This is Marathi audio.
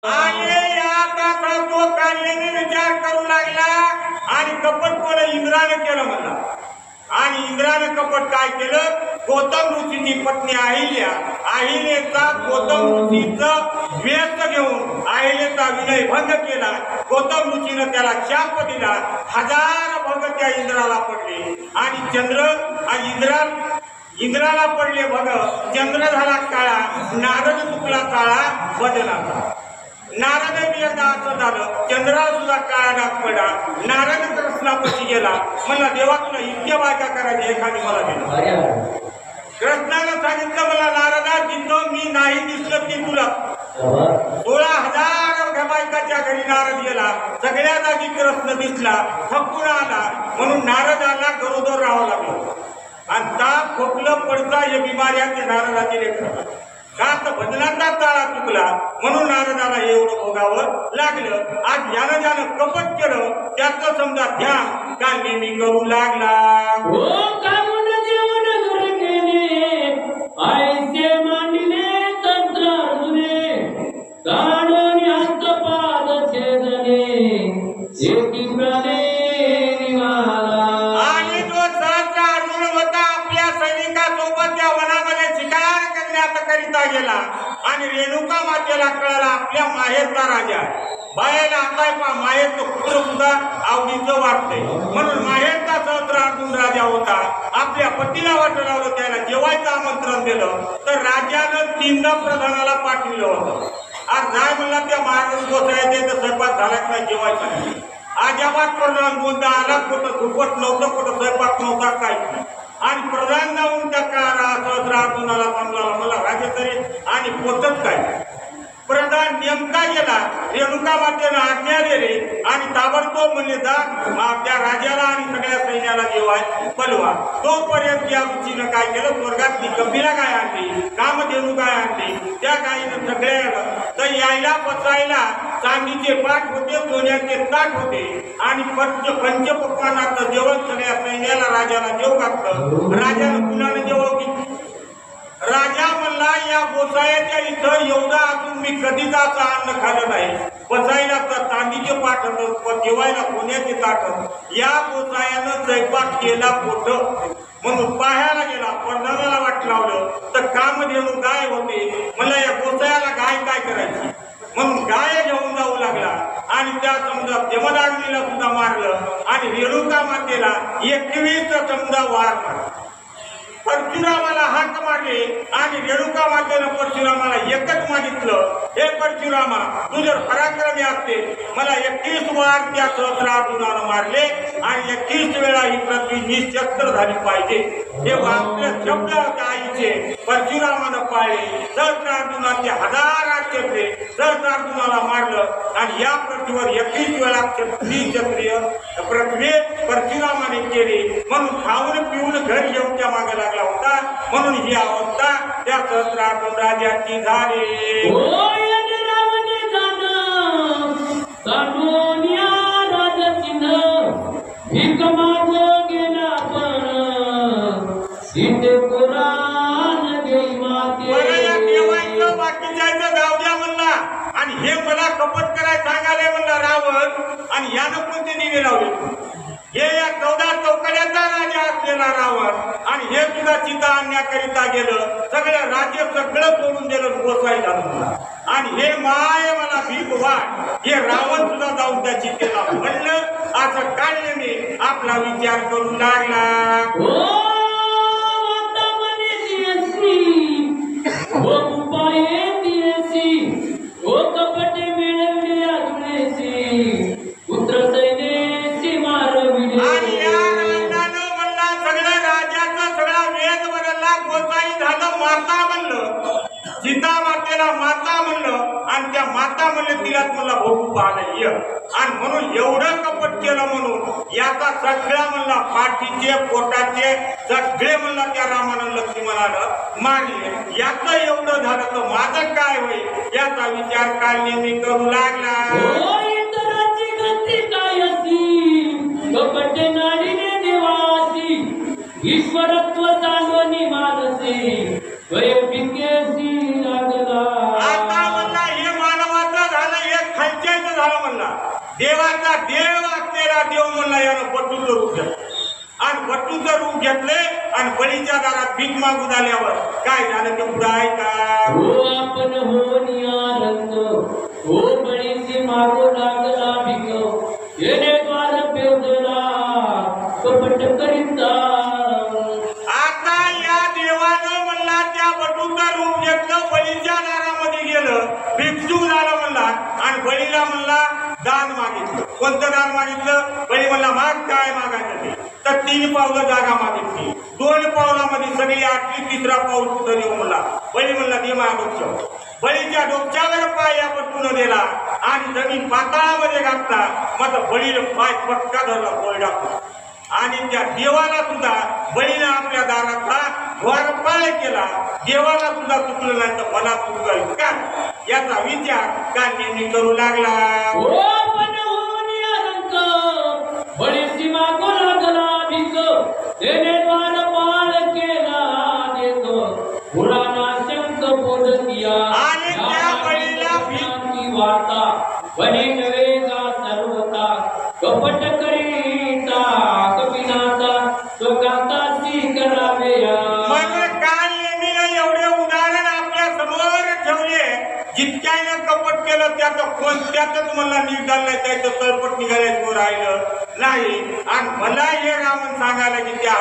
आणि आता तो काढलेने विचार करू लागला आणि कपट कोण इंद्राने केलं म्हणला. आणि इंद्राने कपट काय केलं? गौतम ऋषीची पत्नी अहिल्याचा गौतम ऋषीचं व्यस्त घेऊन अहिल्याचा विनय भंग केला. गौतम ऋषीनं त्याला शाप दिला. 1000 भंग त्या इंद्राला पडले आणि चंद्र इंद्राला पडले भंग. चंद्र झाला काळा, नारद चुकला काळा बदनाचा. नारद एकदा असं झालं, चंद्राला सुद्धा काळा डाग पडला. नारद कृष्णापाशी गेला, म्हणला देवा तुला इतक्या बायका करायची एखादी मला दे. कृष्णानं सांगितलं मला नारदा जिथं मी नाही दिसलं ती तुला. 16,000 बायकाच्या घरी नारद गेला, सगळ्या जागी कृष्ण दिसला, थकून आला म्हणून नारदाला गरोदर राहावं लागलं. आणि ताप खोकलं पडता हे बिमाऱ्या ते नारदाचे लेकर का तर भजनाचा ताळा चुकला म्हणून नारदाला एवढं भोगावं लागलं. आज ज्यानं कपट केलं त्याचं समजा ध्यान काल नेहमी करू लागला. आणि जो सहस्त्र अर्जुन होता आपल्या सैनिकासोबत त्या वनामध्ये शिकार करण्यात करिता गेला. आणि रेणुका मातेला कळाला आपल्या माहेरचा राजा. बायाला आता माहेरचं पुत्र सुद्धा आवडीचं वाटतंय म्हणून माहेरचा सहस्त्र अर्जुन राजा होता. आपल्या पतीला वाटलं लावलं, त्याला जेवायचं आमंत्रण दिलं तर राजानं 3 प्रधानाला पाठविलं होतं. आज जाय म्हणला त्या महाराज बसायचे तर स्वयंपाक झाला की नाही जेवायचा नाही. अजाबात प्रधान बोलता आला, कुठं झुपट नव्हतं, कुठं स्वयंपाक नव्हता, काहीच नाही. आणि प्रधान जाऊन त्या सहस्त्र अर्जुनाला समजावला मला राजा तरी आणि पोचत काय. प्रधान नेमका गेला, रेणुका मातेनं आज्ञा दिली आणि ताबडतोब म्हणले जा त्या राजाला आणि सगळ्या सैन्याला जेवाय बोलवा. तोपर्यंत या ऋषीनं काय केलं, स्वर्गातली गंभीरा गाय आणली, कामधेनू गाय आणली. त्या गायीनं सगळ्या तर यायला बसायला चांदीचे पाठ होते, सोन्याचे ताट होते आणि पंचपक्वानाचं जेवण सगळ्या सैन्याला राजाला जेव घातलं. राजानं कुणानं जेवण घेतलं? राजा म्हणला या गोसायाच्या इथं एवढा असून मी कधीच असं अन्न खाल्लं नाही. बसायला तर चांदीचे पाठ होतं, जेवायला सोन्याचे ताट होतं. या गोसायानं स्वयंपाक केला पोट म्हणून पाहायला गेला. प्रधानाला वाट लावलं तर कामधेनू गाय होते. मला या गोसायाला गाय काय करायची म्हणून गाय घेऊन जाऊ लागला आणि त्या समजा यमदाग्नीला सुद्धा मारलं आणि रेणुका मातेला 21 समजा वार मारला. परशुरामाला हाक मारले आणि रेणुका मातेनं परशुरामाला एकच मागितलं, हे परशुरामा तू जर पराक्रमी असते मला 21 वार त्या सहस्त्र अर्जुनानं मारले आणि 21 वेळा ही पृथ्वी निशस्त्र झाली पाहिजे. हे आपले शब्द होते आईचे. परशुरामानं पाळले. सहस्त्र अर्जुनाचे 1000 क्षत्रिय सहस्त्र अर्जुनाला मारलं आणि या पृथ्वीवर 21 वेळा क्षत्रिय पृथ्वी परशुरामाने केली म्हणून खाऊन पिऊन घर घेऊन त्या मागे लागला होता. म्हणून ही अवस्था त्या सहस्त्र अर्जुन राजाची झाली. बाकी जायचं जाऊ द्या म्हणला आणि हे मला कपट करायला सांगाले म्हणला रावण. आणि यानं कोणते दिवे लावले? हे या 14 चौकड्याचा राजा असलेला रावण. आणि हे सुद्धा चिता आणण्याकरिता गेलं, सगळं राज्य सगळं सोडून दिलं गोसाईला. आणि हे माय मला भीक वाट हे रावण सुद्धा जाऊन त्या चितेला म्हणलं. असं काढल्याने आपला विचार करू लागला. सीता मातेला माता म्हणलं आणि त्या माता म्हणले तिला मला भोगू पाहिलं. आणि म्हणून एवढं कपट केलं म्हणून याचा सगळा म्हणला पाठीचे पोटाचे सगळे म्हणला त्या रामानं लक्ष्मणानं मारले. याचं एवढं झालं तर माझं काय होईल याचा विचार काल नेहमी करू लागला. ईश्वरत्व सांगोनी मानसे आता म्हणला हे मानवाचं झालं देवाचा देव असलेला देव म्हणला यानं बटूचं रूप घेतलं आणि बटूचं रूप घेतले आणि बळीच्या दारात भीक मागून आल्यावर काय झालं ते पुढं ऐका. हो आपण हो निरंक हो बळीची मागो लागला भिक येणे द्वार पेवला कपट करिता. आता या देवानं म्हणला त्या बटूचं रूप घेतलं बळीच्या दारामध्ये गेलं भिक्षुक झालं म्हणला आणि बळीला म्हणला दान मागितलं. कोणतं दान मागितलं? बळी म्हणला माग काय मागायचं ते. तर 3 पावलं जागा मागितली. 2 पावलामध्ये सगळी आठवी 3रा पाऊल कुठं देऊ म्हणला. बळी म्हणला दे माझ्या डोक्यावर. बळीच्या डोक्यावर पाय या बटून दिला आणि जमीन पाताळामध्ये घातला. मात्र बळीला पाय पक्का धरला गोळ टाकला आणि त्या देवाला सुद्धा बळीनं आपल्या दारातला द्वारपाळ केला. देवाला सुद्धा चुकलं नाही तर मला चुकल का याचा विचार का नेहमी करू लागला. हो आपण हो निरंक बळीची मागो लागला भिक येणे द्वार पाळ केला देतो पुराणा शंक बोधकिया. आणि त्या बळीला भिक वार्ता बने नवेगा सर्वता कपट करीता कपिनाचा स्वगातासी करावे. मग काल नेहमीनं एवढे उदाहरण आपल्या समोर ठेवले. जितक्यानं कपट केलं त्याचं कोणत्यातच मला निघाल नाही त्याचं तळपट निघाल्याशिवाय राहिलं नाही. आणि मला हे रामन सांगायला की त्या